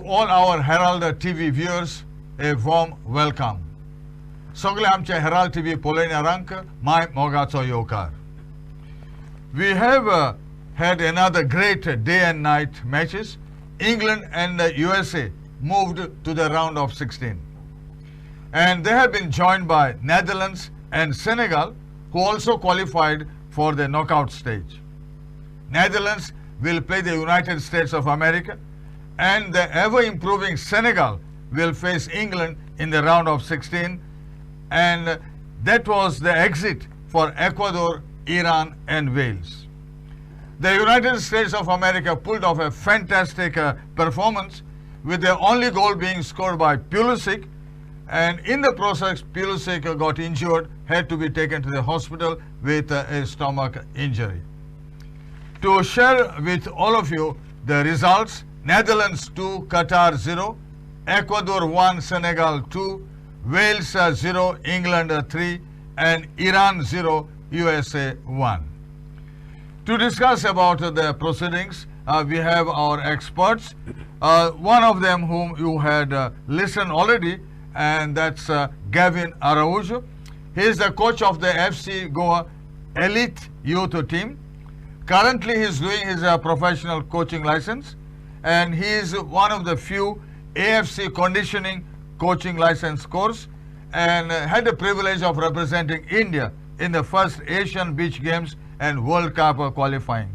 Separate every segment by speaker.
Speaker 1: all our Herald TV viewers a warm welcome. Sogle amche Herald TV polenia rank my mogaco yokar. We have had another great day and night matches. England and the USA moved to the round of 16. And they have been joined by Netherlands and Senegal, who also qualified for the knockout stage. Netherlands will play the United States of America, and the ever-improving Senegal will face England in the round of 16. And that was the exit for Ecuador, Iran and Wales. The United States of America pulled off a fantastic performance, with the only goal being scored by Pulisic, and in the process Pulisic got injured, had to be taken to the hospital with a stomach injury. To share with all of you the results: Netherlands 2, Qatar 0, Ecuador 1, Senegal 2, Wales 0, England 3, and Iran 0, USA 1. To discuss about the proceedings, we have our experts. One of them whom you had listened already, and that's Gavin Araújo. He is the coach of the FC Goa Elite Youth Team. Currently, he is doing his professional coaching license, and he is one of the few AFC conditioning coaching license course, and had the privilege of representing India in the first Asian Beach Games and World Cup qualifying.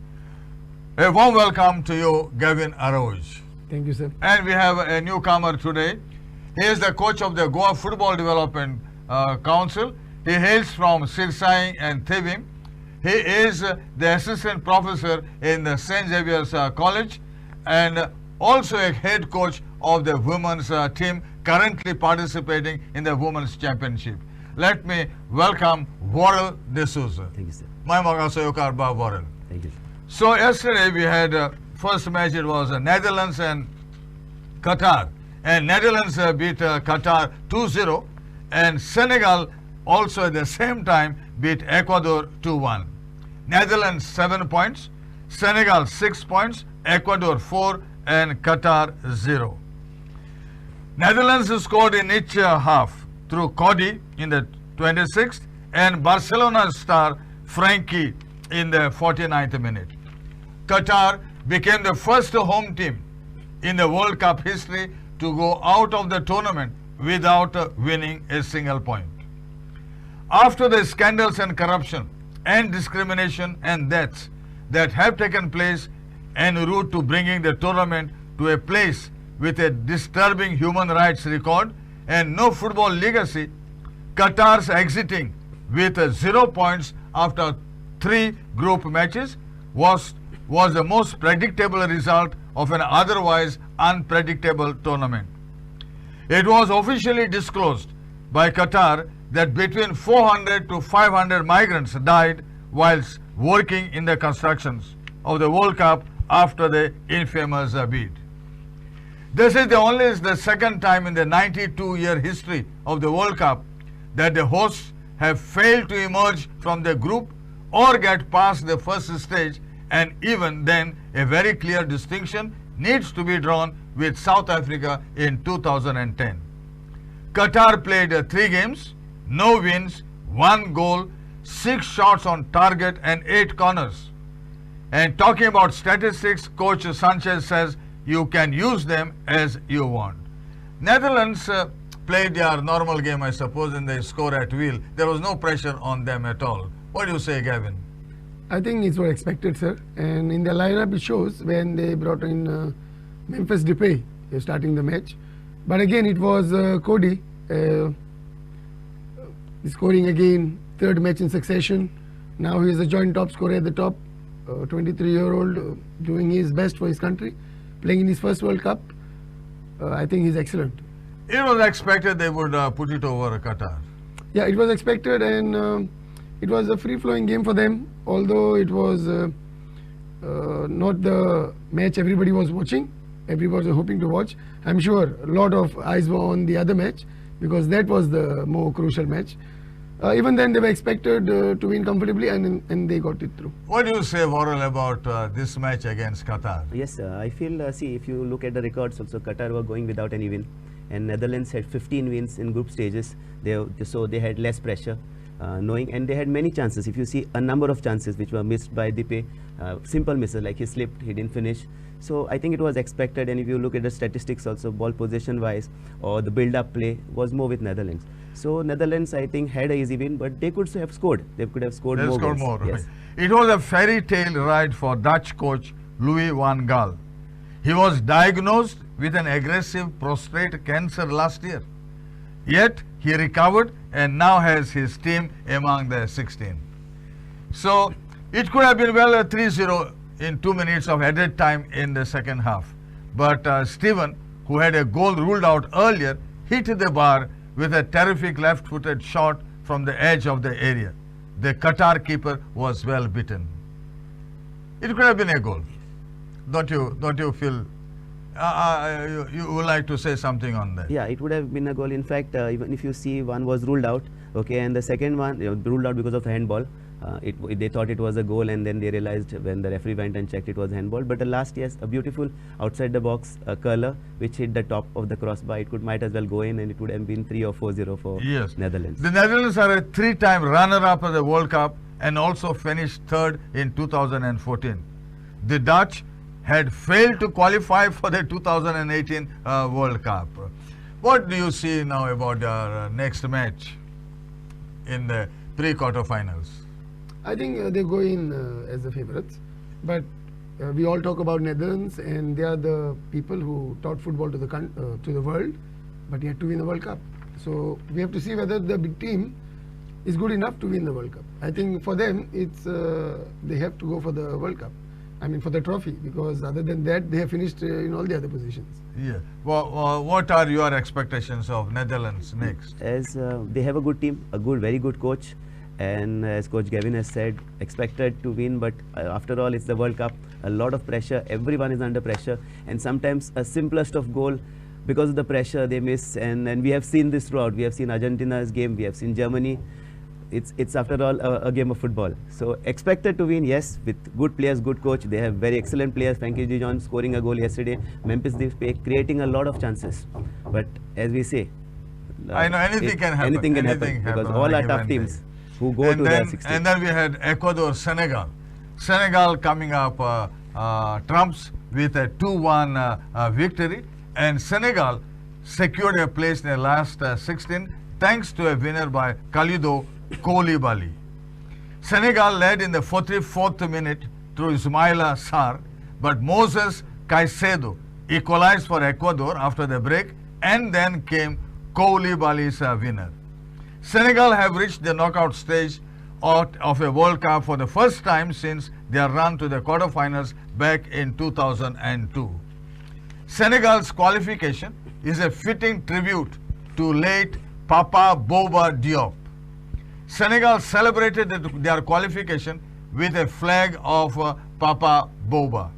Speaker 1: A warm welcome to you, Gavin Araújo.
Speaker 2: Thank you, sir.
Speaker 1: And we have a newcomer today. He is the coach of the Goa Football Development Council. He hails from Sirsai and Thevim. He is the assistant professor in the St. Xavier's College, and also a head coach of the women's team, currently participating in the Women's Championship. Let me welcome Warrell D'Souza.
Speaker 3: Thank you, sir.
Speaker 1: My Magasoyokar Ba Warrell.
Speaker 3: Thank you.
Speaker 1: So yesterday we had first match. It was Netherlands and Qatar, and Netherlands beat Qatar 2-0, and Senegal also at the same time beat Ecuador 2-1. Netherlands 7 points, Senegal 6 points, Ecuador 4, and Qatar 0. Netherlands scored in each half through Cody in the 26th and Barcelona star Frankie in the 49th minute. Qatar became the first home team in the World Cup history to go out of the tournament without winning a single point. After the scandals and corruption and discrimination and deaths that have taken place en route to bringing the tournament to a place with a disturbing human rights record and no football legacy, Qatar's exiting with 0 points after 3 group matches was the most predictable result of an otherwise unpredictable tournament. It was officially disclosed by Qatar that between 400 to 500 migrants died whilst working in the constructions of the World Cup after the infamous bid. This is the second time in the 92-year history of the World Cup that the hosts have failed to emerge from the group or get past the first stage, and even then a very clear distinction needs to be drawn with South Africa in 2010. Qatar played 3 games, no wins, 1 goal, 6 shots on target and 8 corners. And talking about statistics, Coach Sanchez says you can use them as you want. Netherlands played their normal game, I suppose, and they score at will. There was no pressure on them at all. What do you say, Gavin?
Speaker 2: I think it's what expected, sir. And in the lineup it shows when they brought in Memphis Depay starting the match. But again, it was Cody scoring again, 3rd match in succession. Now he is a joint top scorer at the top, 23-year-old doing his best for his country, playing in his first World Cup. I think he's excellent.
Speaker 1: It was expected they would put it over Qatar.
Speaker 2: Yeah, it was expected, and it was a free-flowing game for them, although it was not the match everybody was watching. Everybody was hoping to watch. I'm sure a lot of eyes were on the other match because that was the more crucial match. Even then, they were expected to win comfortably, and they got it through.
Speaker 1: What do you say, Vorel, about this match against Qatar?
Speaker 3: Yes, I feel, see, if you look at the records also, Qatar were going without any win, and Netherlands had 15 wins in group stages, so they had less pressure, and they had many chances. If you see a number of chances which were missed by Dipe, simple misses, like he slipped, he didn't finish. So I think it was expected, and if you look at the statistics also, ball possession wise, or the build-up play was more with Netherlands. So Netherlands, I think, had an easy win, but they could have scored. They could have scored more goals.
Speaker 1: Yes. Right. It was a fairy tale ride for Dutch coach Louis van Gaal. He was diagnosed with an aggressive prostate cancer last year. Yet he recovered and now has his team among the 16. So it could have been well a 3-0 in 2 minutes of added time in the second half. But Steven, who had a goal ruled out earlier, hit the bar with a terrific left-footed shot from the edge of the area. The Qatar keeper was well beaten. It could have been a goal. Don't you feel? You would like to say something on that?
Speaker 3: Yeah, it would have been a goal. In fact, even if you see, one was ruled out, okay, and the second one ruled out because of the handball. They thought it was a goal, and then they realized when the referee went and checked, it was handball. But the last, yes, a beautiful outside the box curler which hit the top of the crossbar. It might as well go in, and it would have been 3 or 4-0 for Netherlands.
Speaker 1: The Netherlands are a 3-time runner-up of the World Cup and also finished third in 2014. The Dutch had failed to qualify for the 2018 World Cup. What do you see now about our next match in the pre-quarterfinals?
Speaker 2: I think they go in as the favourites, but we all talk about Netherlands, and they are the people who taught football to the world, but yet to win the World Cup. So we have to see whether the big team is good enough to win the World Cup. I think for them, it's they have to go for the World Cup. I mean, for the trophy, because other than that, they have finished in all the other positions.
Speaker 1: Yeah. Well, what are your expectations of Netherlands next?
Speaker 3: As they have a good team, very good coach. And as Coach Gavin has said, expected to win, but after all, it's the World Cup. A lot of pressure. Everyone is under pressure. And sometimes a simplest of goal, because of the pressure, they miss. And we have seen this throughout. We have seen Argentina's game. We have seen Germany. It's after all a game of football. So expected to win, yes, with good players, good coach. They have very excellent players. Frankie de Jong scoring a goal yesterday. Memphis Depay creating a lot of chances. But as we say,
Speaker 1: I know anything can happen.
Speaker 3: Anything can happen because all are tough teams. Who go to the 16.
Speaker 1: And then we had Ecuador, Senegal. Senegal coming up trumps with a 2-1 victory, and Senegal secured a place in the last 16 thanks to a winner by Kalidou Koulibaly. Senegal led in the 44th minute through Ismaila Sarr, but Moses Caicedo equalized for Ecuador after the break, and then came Koulibaly's winner. Senegal have reached the knockout stage of a World Cup for the first time since their run to the quarterfinals back in 2002. Senegal's qualification is a fitting tribute to late Papa Bouba Diop. Senegal celebrated their qualification with a flag of Papa Bouba.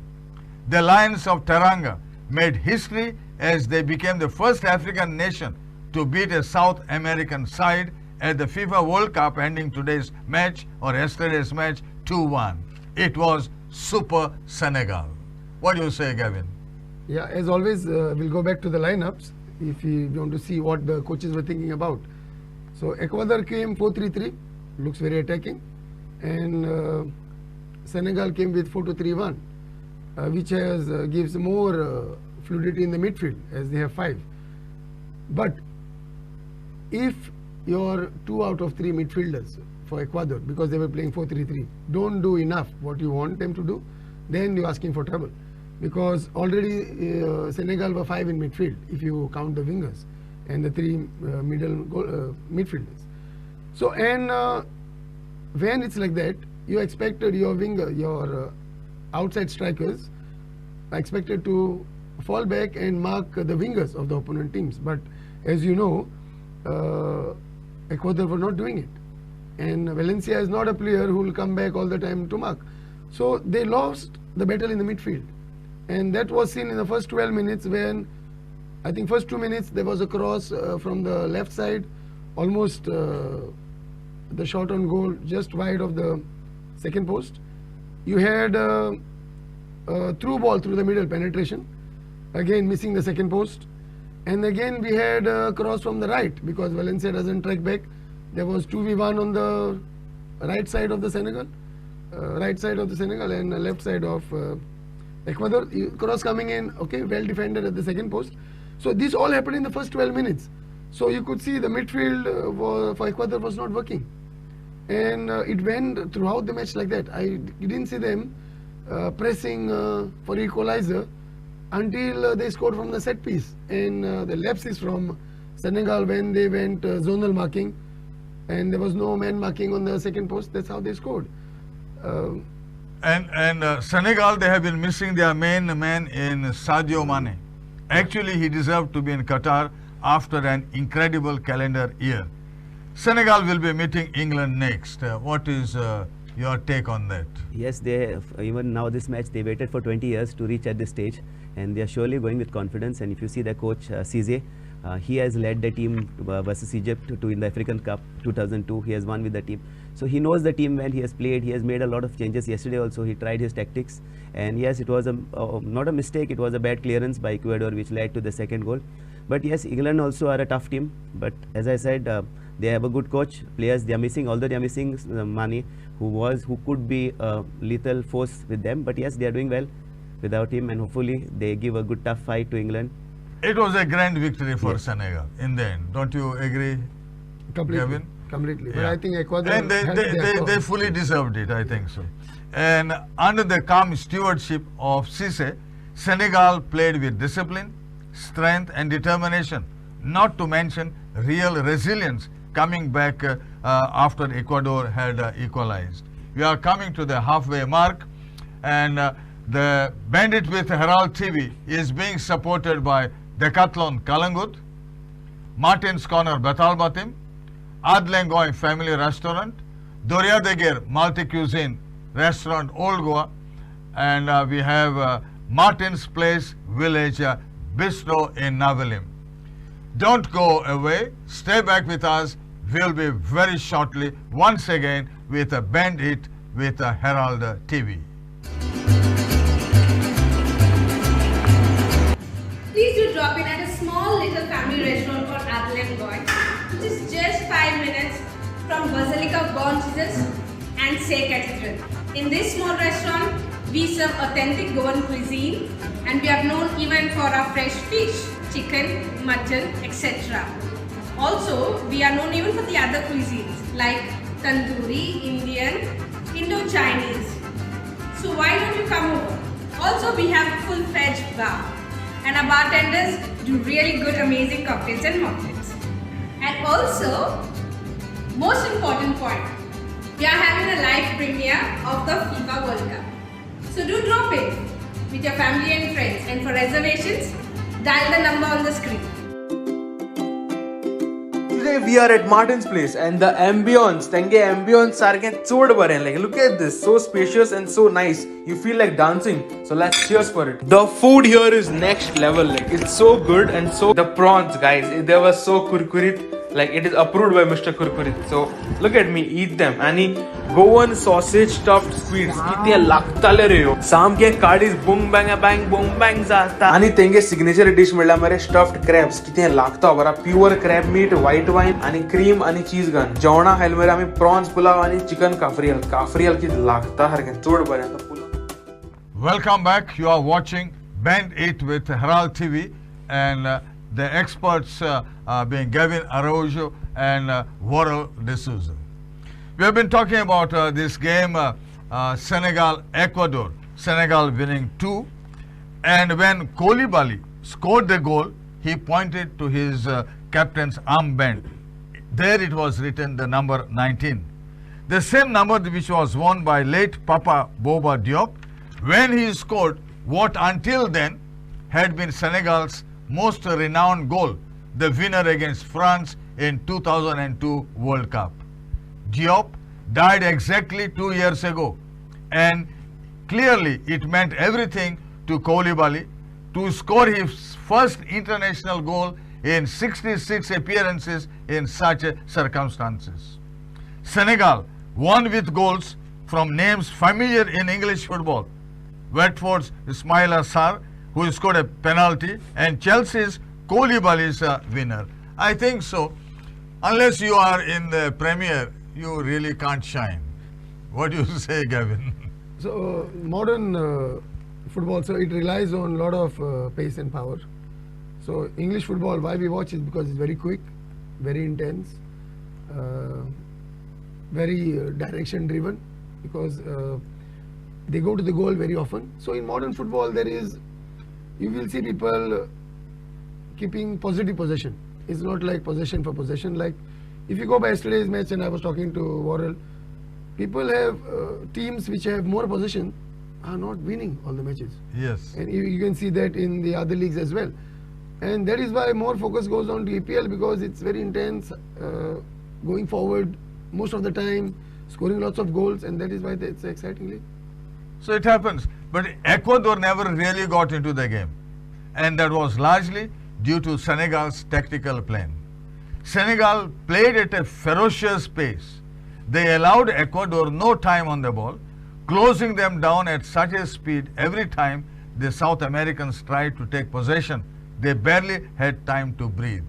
Speaker 1: The Lions of Teranga made history as they became the first African nation to beat a South American side at the FIFA World Cup, ending today's match or yesterday's match 2-1. It was Super Senegal. What do you say, Gavin?
Speaker 2: Yeah, as always, we'll go back to the lineups if you want to see what the coaches were thinking about. So Ecuador came 4-3-3, looks very attacking, and Senegal came with 4-2-3-1, which gives more fluidity in the midfield, as they have 5. But if your 2 out of 3 midfielders for Ecuador, because they were playing 4-3-3, don't do enough what you want them to do, then you're asking for trouble. Because already Senegal were 5 in midfield, if you count the wingers and the 3 midfielders. So, and when it's like that, you expected your outside strikers are expected to fall back and mark the wingers of the opponent teams. But as you know, Ecuador were not doing it. And Valencia is not a player who will come back all the time to mark. So they lost the battle in the midfield. And that was seen in the first 12 minutes when, I think first 2 minutes, there was a cross from the left side, almost the shot on goal just wide of the second post. You had a through ball through the middle penetration, again missing the second post. And again we had a cross from the right because Valencia doesn't track back. There was 2v1 on the right side of the Senegal, and left side of Ecuador. Cross coming in, okay, well defended at the second post. So this all happened in the first 12 minutes. So you could see the midfield for Ecuador was not working. And it went throughout the match like that. You didn't see them pressing for equalizer until they scored from the set piece. And the lapses from Senegal when they went zonal marking and there was no man marking on the second post. That's how they scored.
Speaker 1: And Senegal, they have been missing their main man in Sadio Mane. Actually, he deserved to be in Qatar after an incredible calendar year. Senegal will be meeting England next. What is your take on that?
Speaker 3: Yes, they even now this match they waited for 20 years to reach at this stage, and they are surely going with confidence. And if you see their coach Cisse, he has led the team versus Egypt to in the African Cup 2002. He has won with the team, so he knows the team well. He has played. He has made a lot of changes. Yesterday also he tried his tactics, and yes, it was not a mistake. It was a bad clearance by Ecuador which led to the second goal. But yes, England also are a tough team. But as I said, they have a good coach. Players they are missing, although they are missing Mane, who could be a lethal force with them. But yes, they are doing well without him, and hopefully they give a good tough fight to England.
Speaker 1: It was a grand victory for Senegal in the end. Don't you agree, Gavin?
Speaker 2: Completely. But
Speaker 1: Yeah.
Speaker 2: I think Ecuador
Speaker 1: And they fully deserved it, I think so. And under the calm stewardship of Cisse, Senegal played with discipline, strength and determination, not to mention real resilience coming back after Ecuador had equalized. We are coming to the halfway mark, and the Bandit with Herald TV is being supported by Decathlon Kalangut, Martin's Corner Betalbatim, Adlengoy Family Restaurant, Doriadeger Multi-Cuisine Restaurant Old Goa, and we have Martin's Place Village Bistro in Navelim. Don't go away, stay back with us. We'll be very shortly once again with a Bandit with a Herald TV.
Speaker 4: Please do drop in at a small little family restaurant called Adlengoy, which is just 5 minutes from Basilica of Born Jesus and Say Cathedral. In this small restaurant, we serve authentic Goan cuisine, and we are known even for our fresh fish, chicken, mutton, etc. Also, we are known even for the other cuisines like tandoori, Indian, Indo-Chinese. So why don't you come over? Also, we have a full-fledged bar, and our bartenders do really good, amazing cocktails and mocktails. And also, most important point, we are having a live premiere of the FIFA World Cup. So do drop in with your family and friends, and for reservations, dial the number on the screen.
Speaker 5: Today we are at Martin's Place, and the ambience, sarke chod bare. Like, look at this, so spacious and so nice. You feel like dancing. So let's cheers for it. The food here is next level. Like, it's so good, and so the prawns, guys, they were so kurkurit. Like, it is approved by Mr. Kurkurit. So look at me, eat them. And Goan sausage stuffed sweets. Kitne lagtale re ho. Sam ke kadis boom bang zata. Ani tenge signature dish mila mare stuffed crabs. Kitne lagta bara pure crab meat, white wine, ani cream, ani cheese gun. Jauna khayl mera ami prawns pulao ani chicken kafrial. Kafrial ki lagta har ke chod bare ta pulao.
Speaker 1: Welcome back. You are watching Band 8 with Herald TV, and the experts being Gavin Araujo and Warrell D'Souza. We have been talking about this game, Senegal-Ecuador. Senegal winning 2. And when Koulibaly scored the goal, he pointed to his captain's armband. There it was written the number 19. The same number which was worn by late Papa Boba Diop when he scored what until then had been Senegal's most renowned goal, the winner against France in 2002 World Cup. Diop died exactly 2 years ago, and clearly it meant everything to Koulibaly to score his first international goal in 66 appearances in such circumstances. Senegal won with goals from names familiar in English football. Watford's Ismail Assar, who scored a penalty, and Chelsea's Koulibaly's winner. I think so. Unless you are in the Premier, you really can't shine. What do you say, Gavin?
Speaker 2: So modern football, so it relies on a lot of pace and power. So English football, why we watch is because it's very quick, very intense, very direction driven, because they go to the goal very often. So in modern football, you will see people keeping positive possession. It's not like possession for possession. Like if you go by yesterday's match, and I was talking to Worrell, people have teams which have more possession are not winning all the matches.
Speaker 1: Yes.
Speaker 2: And you can see that in the other leagues as well. And that is why more focus goes on to EPL, because it's very intense, going forward most of the time, scoring lots of goals, and that is why it's an exciting league.
Speaker 1: So it happens. But Ecuador never really got into the game. And that was largely due to Senegal's tactical plan. Senegal played at a ferocious pace. They allowed Ecuador no time on the ball, closing them down at such a speed every time the South Americans tried to take possession. They barely had time to breathe.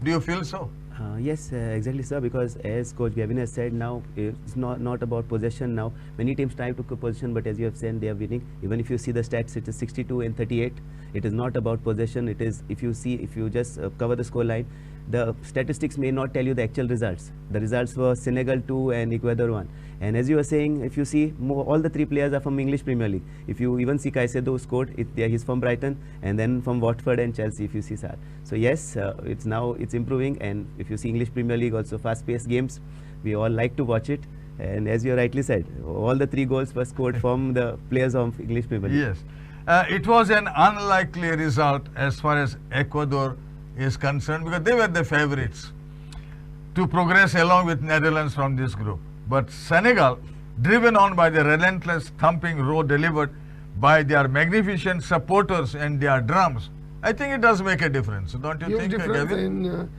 Speaker 1: Do you feel so?
Speaker 3: Yes, exactly, sir, because as Coach Gavin has said, now it's not about possession now. Many teams try to possession, but as you have said, they are winning. Even if you see the stats, it is 62 and 38. It is not about possession. It is, if you just cover the score line, the statistics may not tell you the actual results. The results were Senegal 2 and Ecuador 1. And as you were saying, if you see, all the three players are from English Premier League. If you even see Caicedo scored, he's from Brighton, and then from Watford and Chelsea, if you see Sar. So yes, it's improving, and if you see English Premier League, also fast-paced games, we all like to watch it. And as you rightly said, all the 3 goals were scored from the players of English Premier League.
Speaker 1: Yes. It was an unlikely result as far as Ecuador is concerned, because they were the favorites to progress along with Netherlands from this group. But Senegal, driven on by the relentless thumping row delivered by their magnificent supporters and their drums, I think it does make a difference. Don't you
Speaker 2: Huge
Speaker 1: think,
Speaker 2: difference.
Speaker 1: Gavin?
Speaker 2: And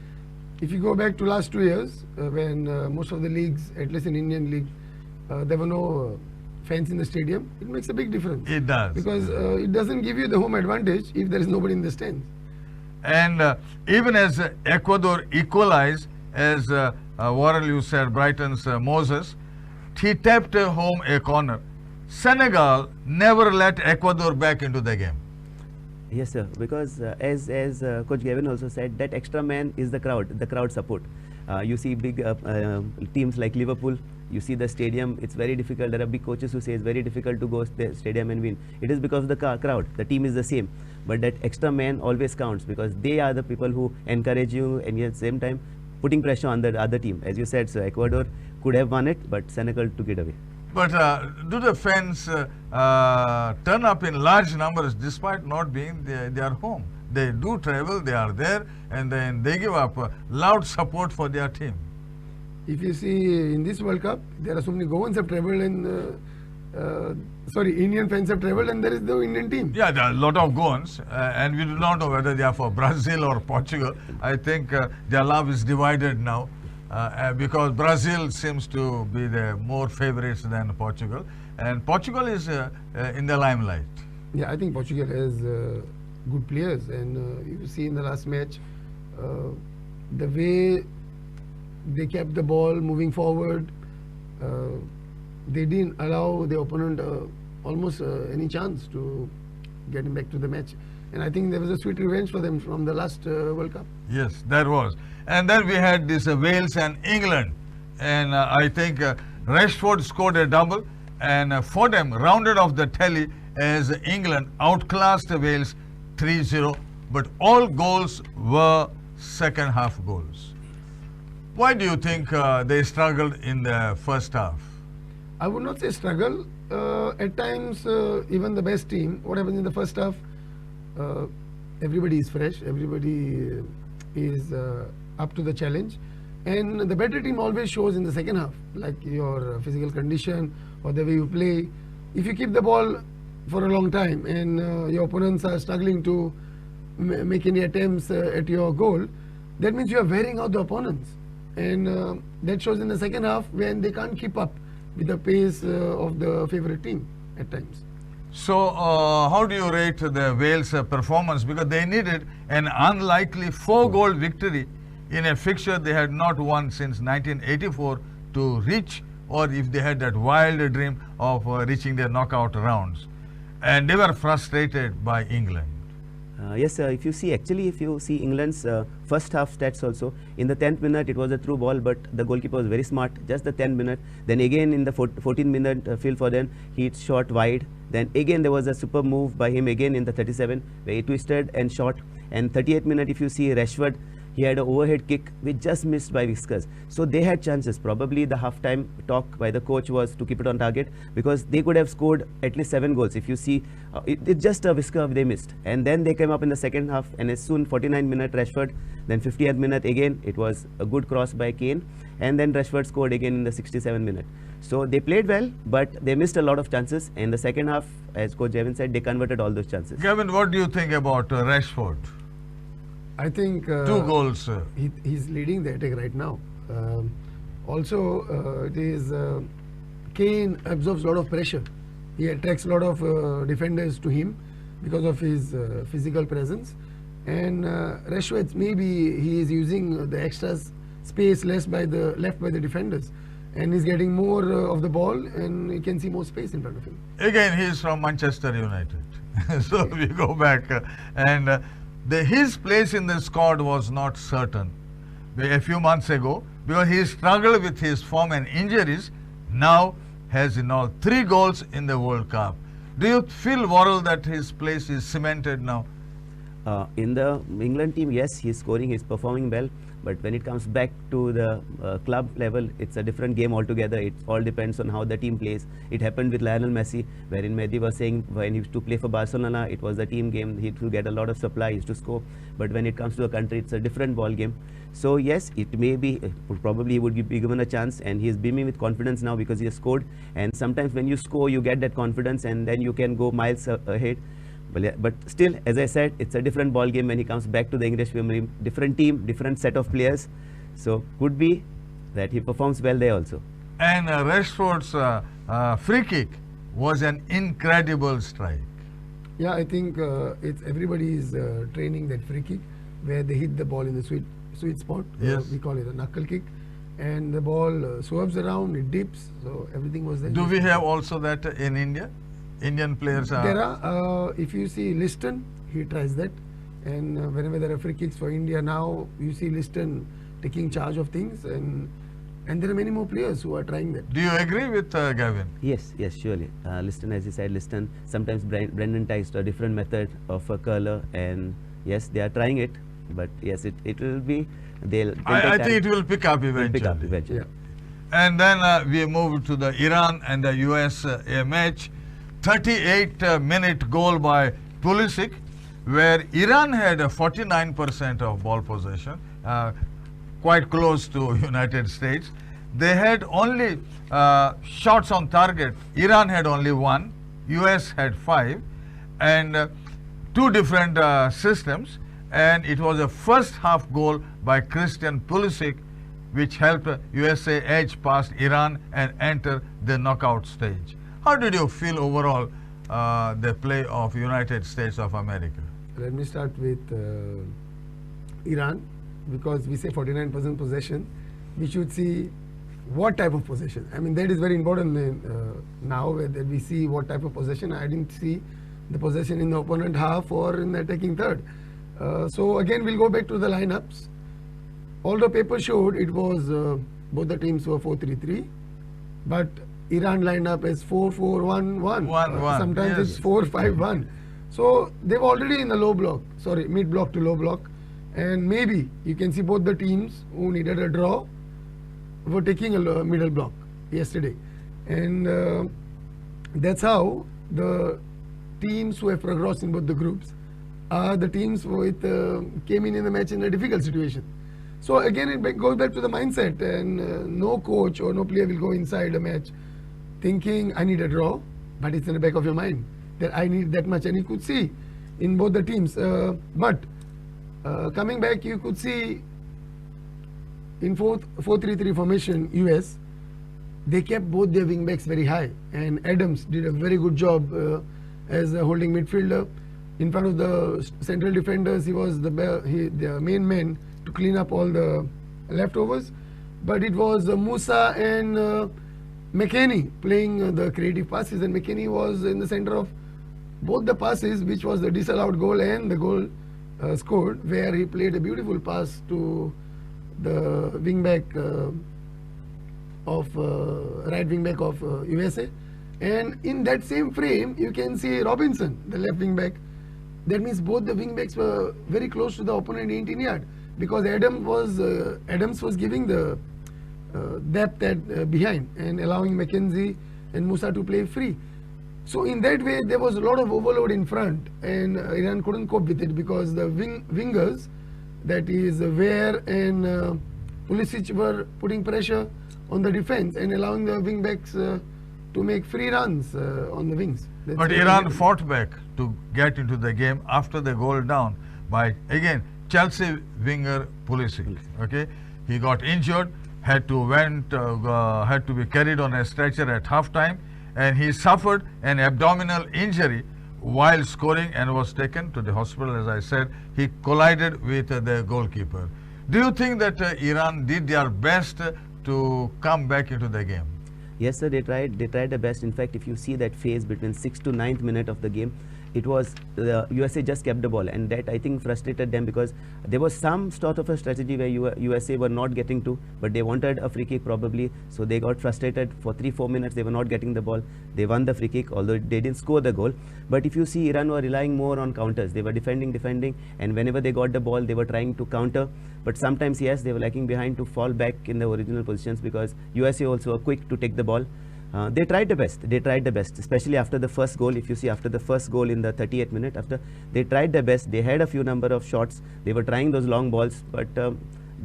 Speaker 2: if you go back to last 2 years, when most of the leagues, at least in Indian league, there were no fans in the stadium, it makes a big difference.
Speaker 1: It does.
Speaker 2: Because it doesn't give you the home advantage if there is nobody in the stands.
Speaker 1: And even as Ecuador equalized, as Worrell, you said, Brighton's Moses, he tapped home a corner. Senegal never let Ecuador back into the game.
Speaker 3: Yes, sir, because as Coach Gavin also said, that extra man is the crowd support. You see big teams like Liverpool, you see the stadium, it's very difficult. There are big coaches who say it's very difficult to go to the stadium and win. It is because of the crowd. The team is the same. But that extra man always counts, because they are the people who encourage you, and at the same time putting pressure on the other team. As you said, so Ecuador could have won it, but Senegal took it away.
Speaker 1: But do the fans turn up in large numbers despite not being their home? They do travel, they are there, and then they give up loud support for their team.
Speaker 2: If you see in this World Cup, there are so many Goans have travelled and Indian fans have travelled, and there is no Indian team.
Speaker 1: Yeah, there are a lot of Goans, and we do not know whether they are for Brazil or Portugal. I think their love is divided now, because Brazil seems to be the more favorites than Portugal, and Portugal is in the limelight.
Speaker 2: Yeah, I think Portugal has good players, and you see in the last match, the way they kept the ball moving forward, they didn't allow the opponent almost any chance to get him back to the match. And I think there was a sweet revenge for them from the last World Cup.
Speaker 1: Yes, there was. And then we had this Wales and England. And I think Rashford scored a double, and Fordham rounded off the tally as England outclassed Wales 3-0. But all goals were second half goals. Why do you think they struggled in the first half?
Speaker 2: I would not say struggle. At times, even the best team, what happens in the first half, everybody is fresh, everybody is up to the challenge. And the better team always shows in the second half, like your physical condition or the way you play. If you keep the ball for a long time and your opponents are struggling to make any attempts at your goal, that means you are wearing out the opponents. and that shows in the second half when they can't keep up with the pace of the favorite team at times.
Speaker 1: So, how do you rate the Wales' performance? Because they needed an unlikely 4-goal victory in a fixture they had not won since 1984 to reach, or if they had that wild dream of reaching their knockout rounds. And they were frustrated by England.
Speaker 3: Yes, if you see England's first half stats also, in the 10th minute it was a through ball, but the goalkeeper was very smart, just the 10th minute. Then again in the 14th minute Phil Foden, he shot wide. Then again there was a super move by him again in the 37th, where he twisted and shot. And 38th minute, if you see Rashford, he had an overhead kick which just missed by whiskers. So they had chances. Probably the halftime talk by the coach was to keep it on target, because they could have scored at least 7 goals. If you see, it's just a whisker they missed. And then they came up in the second half, and as soon 49th minute Rashford, then 50th minute again, it was a good cross by Kane, and then Rashford scored again in the 67th minute. So they played well, but they missed a lot of chances. In the second half, as Coach Gavin said, they converted all those chances.
Speaker 1: Gavin, what do you think about Rashford?
Speaker 2: I think
Speaker 1: 2 goals.
Speaker 2: he's leading the attack right now. Also, it is Kane absorbs a lot of pressure. He attracts a lot of defenders to him because of his physical presence. And Rashford, maybe he is using the extra space left by the defenders, and he's getting more of the ball, and you can see more space in front of him.
Speaker 1: Again, he is from Manchester United. So we go back, and his place in the squad was not certain a few months ago, because he struggled with his form and injuries. Now has in all 3 goals in the World Cup. Do you feel, Worrell, that his place is cemented now?
Speaker 3: In the England team, yes, he's scoring, he's performing well. But when it comes back to the club level, it's a different game altogether. It all depends on how the team plays. It happened with Lionel Messi, wherein Mehdi was saying when he used to play for Barcelona, it was a team game. He used to get a lot of supply, he used to score. But when it comes to a country, it's a different ball game. So yes, it may be, probably he would be given a chance, and he is beaming with confidence now because he has scored. And sometimes when you score, you get that confidence, and then you can go miles ahead. But still, as I said, it's a different ball game when he comes back to the English Premier League. Different team, different set of players. So could be that he performs well there also.
Speaker 1: And Rashford's free kick was an incredible strike.
Speaker 2: Yeah, I think it's everybody's training that free kick, where they hit the ball in the sweet spot.
Speaker 1: Yes.
Speaker 2: We call it a knuckle kick. And the ball swerves around, it dips, so everything was there.
Speaker 1: Do we have also that in India? Indian players are...
Speaker 2: There are, if you see Liston, he tries that. And whenever there are free kicks for India now, you see Liston taking charge of things. And there are many more players who are trying that.
Speaker 1: Do you agree with Gavin?
Speaker 3: Yes, surely. Liston, as you said, Liston, sometimes Brendan tries a different method of a curler, and yes, they are trying it. But yes, it will be...
Speaker 1: I think it will pick up eventually.
Speaker 2: Yeah.
Speaker 1: And then we move to the Iran and the US match. 38-minute goal by Pulisic, where Iran had a 49% of ball possession, quite close to United States. They had only shots on target. Iran had only 1, US had 5, and 2 different systems. And it was a first half goal by Christian Pulisic, which helped USA edge past Iran and enter the knockout stage. How did you feel overall the play of United States of America?
Speaker 2: Let me start with Iran, because we say 49% possession. We should see what type of possession. I mean, that is very important now that we see what type of possession. I didn't see the possession in the opponent half or in the attacking third. So again, we'll go back to the lineups. Although paper showed it was both the teams were 4-3-3, but Iran lined up as 4-4-1-1. Sometimes
Speaker 1: yes.
Speaker 2: it's 4-5-1. So they're already in the low block, mid block to low block. And maybe you can see both the teams who needed a draw were taking a middle block yesterday. And that's how the teams who have progressed in both the groups are the teams with came in the match in a difficult situation. So again, it goes back to the mindset, and no coach or no player will go inside a match thinking I need a draw, but it's in the back of your mind that I need that much. And you could see in both the teams. But coming back, you could see in 4-3-3 formation, US, they kept both their wing backs very high, and Adams did a very good job as a holding midfielder. In front of the central defenders, he was the main man to clean up all the leftovers. But it was Musa and McKennie playing the creative passes, and McKennie was in the center of both the passes, which was the disallowed goal and the goal scored, where he played a beautiful pass to the wing back of right wing back of USA. And in that same frame, you can see Robinson, the left wing back. That means both the wing backs were very close to the opponent 18-yard, because Adams was giving the depth at behind and allowing McKenzie and Musa to play free. So in that way, there was a lot of overload in front, and Iran couldn't cope with it, because the wingers, that is Weir and Pulisic, were putting pressure on the defense and allowing the wing backs to make free runs on the wings.
Speaker 1: But Iran fought back to get into the game after the goal down by, again, Chelsea winger Pulisic. Okay, he got injured, had to be carried on a stretcher at halftime, and he suffered an abdominal injury while scoring and was taken to the hospital. As I said, he collided with the goalkeeper. Do you think that Iran did their best to come back into the game?
Speaker 3: Yes, sir, they tried their best. In fact, if you see that phase between 6th to 9th minute of the game, it was USA just kept the ball, and that I think frustrated them, because there was some sort of a strategy where USA were not getting to, but they wanted a free kick probably, so they got frustrated. For 3-4 minutes they were not getting the ball. They won the free kick, although they didn't score the goal. But if you see, Iran were relying more on counters. They were defending, and whenever they got the ball, they were trying to counter. But sometimes, yes, they were lacking behind to fall back in the original positions, because USA also were quick to take the ball. They tried the best, especially after the first goal. If you see, after the first goal in the 38th minute, they tried their best. They had a few number of shots. They were trying those long balls, but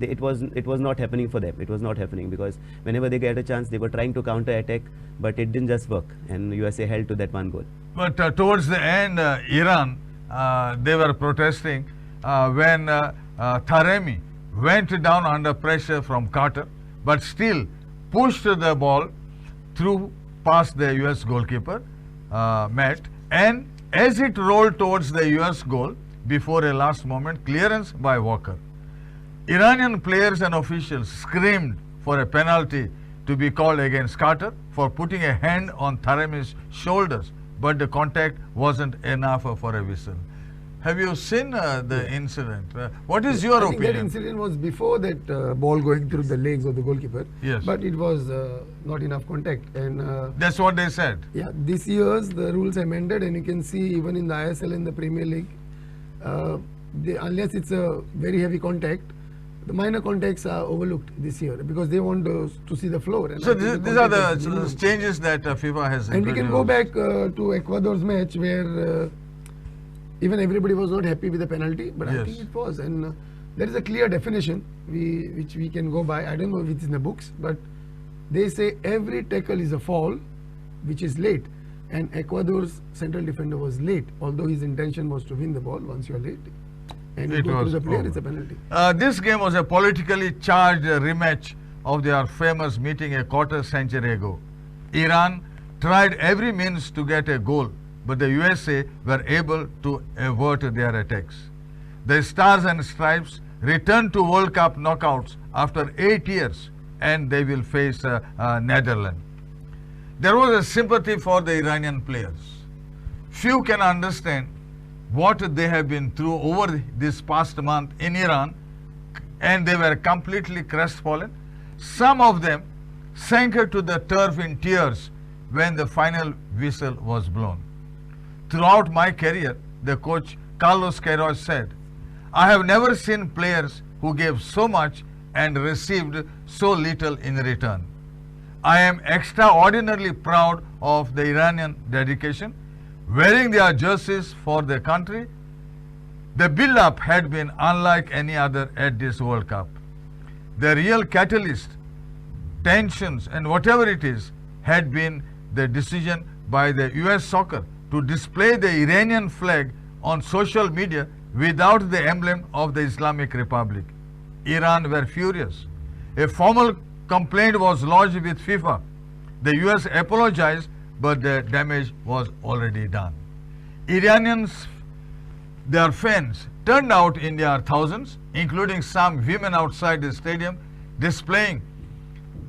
Speaker 3: it was not happening for them. It was not happening, because whenever they get a chance, they were trying to counter attack, but it didn't just work, and USA held to that one goal.
Speaker 1: But towards the end, Iran, they were protesting when Taremi went down under pressure from QATAR, but still pushed the ball through past the US goalkeeper, Matt, and as it rolled towards the US goal, before a last moment clearance by Walker, Iranian players and officials screamed for a penalty to be called against QATAR for putting a hand on Taremi's shoulders, but the contact wasn't enough for a whistle. Have you seen the incident? What is your opinion?
Speaker 2: That incident was before that ball going through the legs of the goalkeeper.
Speaker 1: Yes.
Speaker 2: But it was not enough contact. And
Speaker 1: that's what they said.
Speaker 2: Yeah, this year's the rules amended, and you can see even in the ISL and the Premier League, unless it's a very heavy contact, the minor contacts are overlooked this year, because they want to see the floor. And
Speaker 1: so these are the changes that FIFA has introduced.
Speaker 2: And we can go back to Ecuador's match, where even everybody was not happy with the penalty, but
Speaker 1: yes,
Speaker 2: I think it was. And there is a clear definition which we can go by. I don't know if it's in the books, but they say every tackle is a foul which is late. And Ecuador's central defender was late, although his intention was to win the ball. Once you're late and you go through the player, it's a penalty.
Speaker 1: This game was a politically charged rematch of their famous meeting a quarter century ago. Iran tried every means to get a goal, but the USA were able to avert their attacks. The Stars and Stripes returned to World Cup knockouts after 8 years, and they will face Netherlands. There was a sympathy for the Iranian players. Few can understand what they have been through over this past month in Iran, and they were completely crestfallen. Some of them sank to the turf in tears when the final whistle was blown. Throughout my career, the coach Carlos Queiroz said, I have never seen players who gave so much and received so little in return. I am extraordinarily proud of the Iranian dedication, wearing their jerseys for their country. The build-up had been unlike any other at this World Cup. The real catalyst, tensions and whatever it is, had been the decision by the US Soccer to display the Iranian flag on social media without the emblem of the Islamic Republic. Iran were furious. A formal complaint was lodged with FIFA. The US apologized, but the damage was already done. Iranians, their fans, turned out in their thousands, including some women outside the stadium, displaying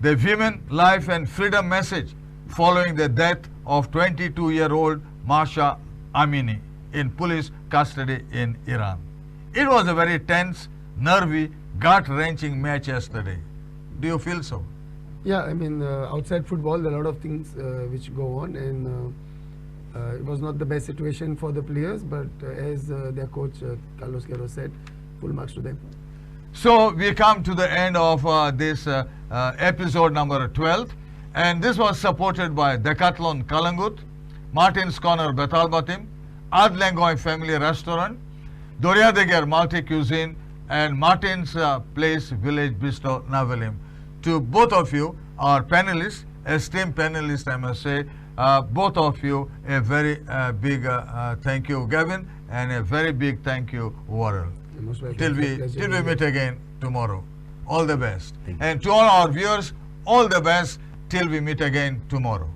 Speaker 1: the women life and freedom message following the death of 22-year-old Masha Amini in police custody in Iran. It was a very tense, nervy, gut-wrenching match yesterday. Do you feel so?
Speaker 2: Yeah, I mean, outside football, there are a lot of things which go on, and it was not the best situation for the players, but as their coach Carlos Queiroz said, full marks to them.
Speaker 1: So we come to the end of this episode number 12, and this was supported by Decathlon Kalangut, Martin's Corner Betalbatim, Adlengoy Family Restaurant, Doriadegar Multi Cuisine, and Martin's Place Village Bistro Navalim. To both of you, our panelists, esteemed panelists, I must say, both of you, a very big thank you, Gavin, and a very big thank you, Warrell.
Speaker 2: Most welcome.
Speaker 1: Till we
Speaker 2: Pleasure.
Speaker 1: meet again tomorrow. All the best.
Speaker 3: Thank you.
Speaker 1: And to all our viewers, all the best till we meet again tomorrow.